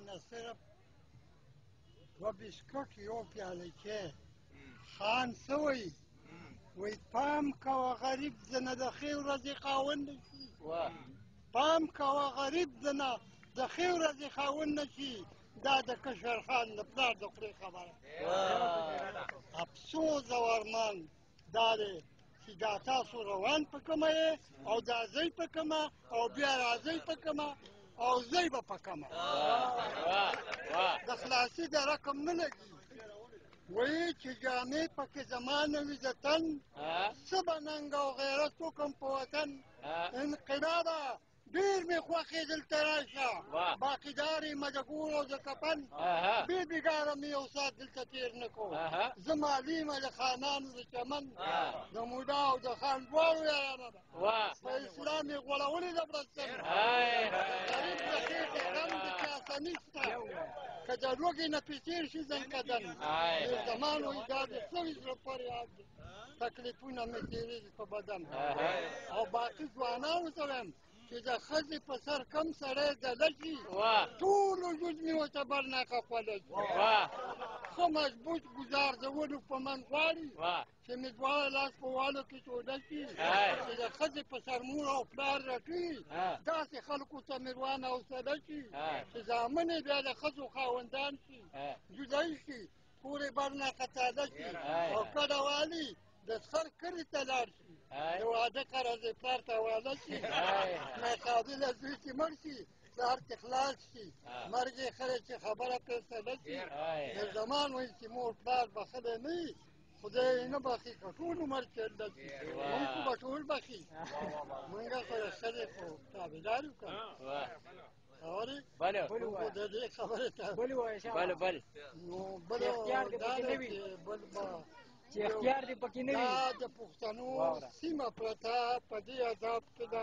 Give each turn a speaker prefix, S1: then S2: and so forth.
S1: نه صرف دوه بسکټ یو پیاله چای. خان څه وایي؟ وایي پام کوه غریب ځنه د ښې ورځې خاوند نه شي. پام کوه غریب ځنه د ښې ورځې خاوند نه شي. دا د کشر خان د پلار د خولې خبره. افسوس او ارمان دا دی چې دا تاسو روان په کومه یې او دا ځئ په کومه او بیا راځئ په کومه او ځئ به په کومه. د خلاصي د رقم نه لګي. وایي چې جامې پکې زما نه وي د تن، څه به ننګ او غیرت وکړم په وطن. انقلابه ډېر مې خوښ یې دلته راشه، باقیدار یې مه د ګور او د کفن. بې بېګاره مې یو ساعت دلته تېر نه کړو. زه مالي یم د خانانو د چمن، د مولا او د خان دواړو یارانه ده. په اسلام یې غولولې ده بړستن. غریب د خېټې غم د چا څه نشته، که د لوږې نه پې تېر شي زنکدن. ډېر زمان وایي دا د ستړي زړه فریاد دی، تکلیفونه مې تېرېږي په بدن. او باقي ځوانانو ته وایم چې د ښځې په سر کم سړی دله شي، ټول وجود مې ورته برناقه خوله شي. ښه مضبوط ګزار د ونو په من غواړي چې مې دواړه لاس په والو کې توده شي. چې د ښځې په سر مور او پلار رټي، داسې خلکو ته مې روانه حوصله شي چې زامن یې بیا د ښځو خاوندان شي، جدایي شي، کور یې برناقه تازه شي او کډه والي د سر کلي ته لاړ شي، د واده قرض یې پلار ته حواله شي. ناقابله زوی چې مړ شي پلار چې خلاص شي، مرګ یې ښه دی چې خبره فیصله شي. ډېر زمان وایي چې مور پلار بښلی نه وي، خدای یې نه بښي که ټول عمر چنده شي. مونږ خو به ټول بښي، مونږ خو د ښځې خو تابعدار یو که نه. خبرې خو د دې خبرې ته نو بل دا دی چې بل به
S2: چې اختیار دې پکې نه وي.
S1: دا د پښتنو سیمه پرته په دې عذاب کې ده.